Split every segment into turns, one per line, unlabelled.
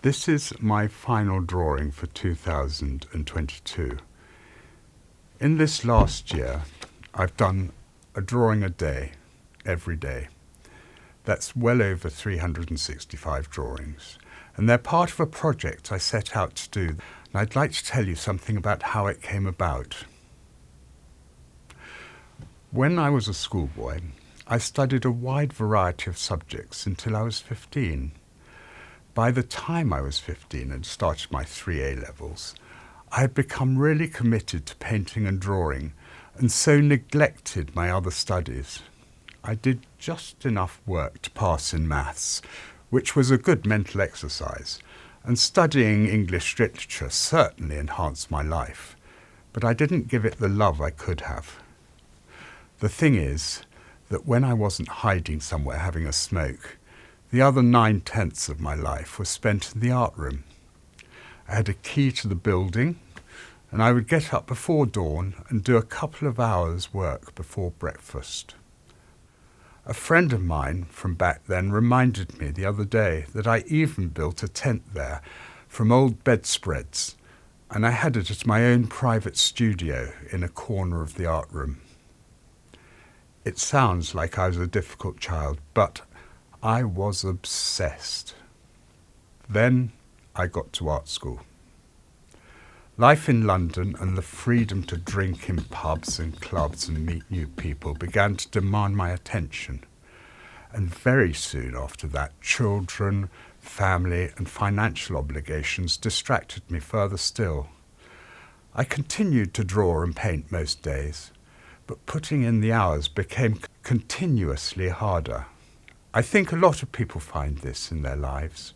This is my final drawing for 2022. In this last year, I've done a drawing a day, every day. That's well over 365 drawings. And they're part of a project I set out to do. And I'd like to tell you something about how it came about. When I was a schoolboy, I studied a wide variety of subjects until I was 15. By the time I was 15 and started my 3A levels, I had become really committed to painting and drawing, and so neglected my other studies. I did just enough work to pass in maths, which was a good mental exercise, and studying English literature certainly enhanced my life, but I didn't give it the love I could have. The thing is that when I wasn't hiding somewhere having a smoke, the other 9/10 of my life was spent in the art room. I had a key to the building, and I would get up before dawn and do a couple of hours' work before breakfast. A friend of mine from back then reminded me the other day that I even built a tent there from old bedspreads, and I had it as my own private studio in a corner of the art room. It sounds like I was a difficult child, but I was obsessed. Then I got to art school. Life in London and the freedom to drink in pubs and clubs and meet new people began to demand my attention. And very soon after that, children, family and financial obligations distracted me further still. I continued to draw and paint most days, but putting in the hours became continuously harder. I think a lot of people find this in their lives.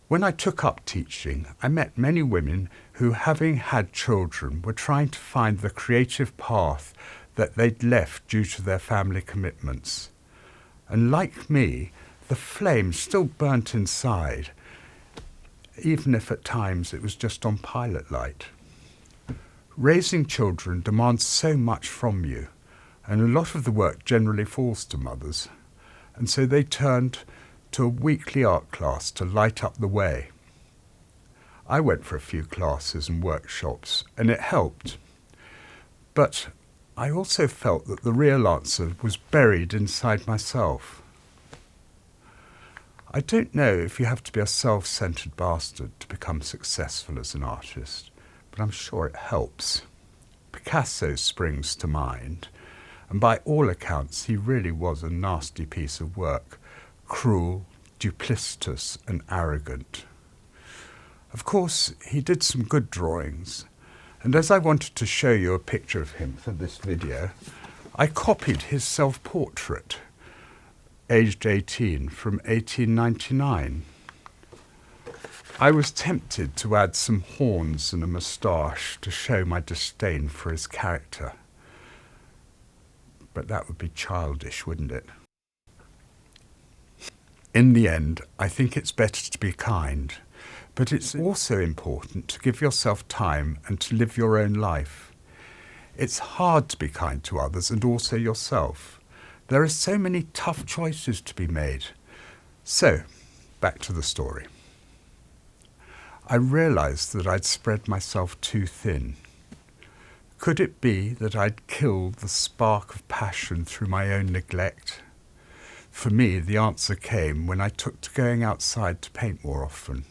When I took up teaching, I met many women who, having had children, were trying to find the creative path that they'd left due to their family commitments. And like me, the flame still burnt inside, even if at times it was just on pilot light. Raising children demands so much from you, and a lot of the work generally falls to mothers. And so they turned to a weekly art class to light up the way. I went for a few classes and workshops, and it helped. But I also felt that the real answer was buried inside myself. I don't know if you have to be a self-centered bastard to become successful as an artist, but I'm sure it helps. Picasso springs to mind, and by all accounts he really was a nasty piece of work, cruel, duplicitous and arrogant. Of course, he did some good drawings, and as I wanted to show you a picture of him for this video, I copied his self-portrait, aged 18, from 1899. I was tempted to add some horns and a moustache to show my disdain for his character. But that would be childish, wouldn't it? In the end, I think it's better to be kind, but it's also important to give yourself time and to live your own life. It's hard to be kind to others and also yourself. There are so many tough choices to be made. So, back to the story. I realized that I'd spread myself too thin. Could it be that I'd killed the spark of passion through my own neglect? For me, the answer came when I took to going outside to paint more often.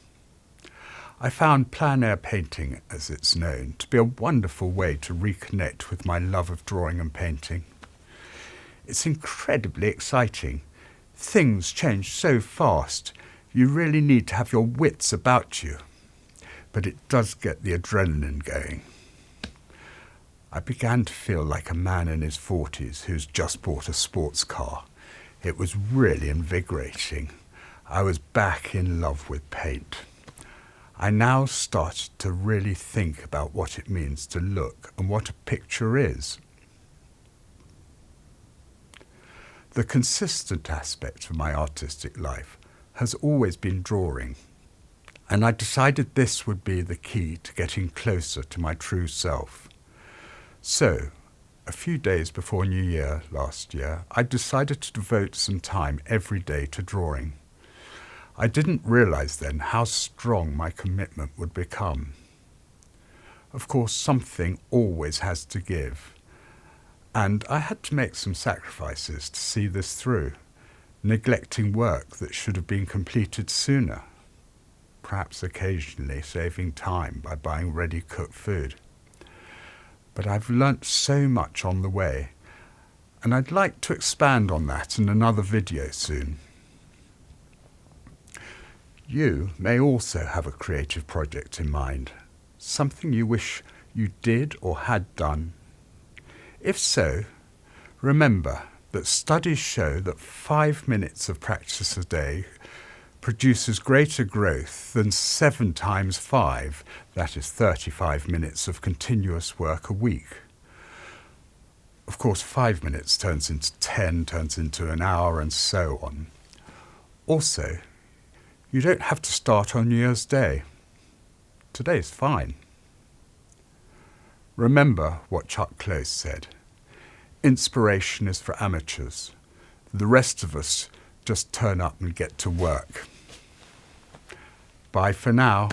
I found plein air painting, as it's known, to be a wonderful way to reconnect with my love of drawing and painting. It's incredibly exciting. Things change so fast, you really need to have your wits about you. But it does get the adrenaline going. I began to feel like a man in his 40s who's just bought a sports car. It was really invigorating. I was back in love with paint. I now started to really think about what it means to look and what a picture is. The consistent aspect of my artistic life has always been drawing, and I decided this would be the key to getting closer to my true self. So, a few days before New Year last year, I decided to devote some time every day to drawing. I didn't realise then how strong my commitment would become. Of course, something always has to give, and I had to make some sacrifices to see this through, neglecting work that should have been completed sooner, perhaps occasionally saving time by buying ready-cooked food. But I've learnt so much on the way, and I'd like to expand on that in another video soon. You may also have a creative project in mind, something you wish you did or had done. If so, remember that studies show that 5 minutes of practice a day produces greater growth than 7 times 5, that is 35 minutes of continuous work a week. Of course, 5 minutes turns into 10, turns into an hour, and so on. Also, you don't have to start on New Year's Day. Today's fine. Remember what Chuck Close said. Inspiration is for amateurs. The rest of us just turn up and get to work. Bye for now.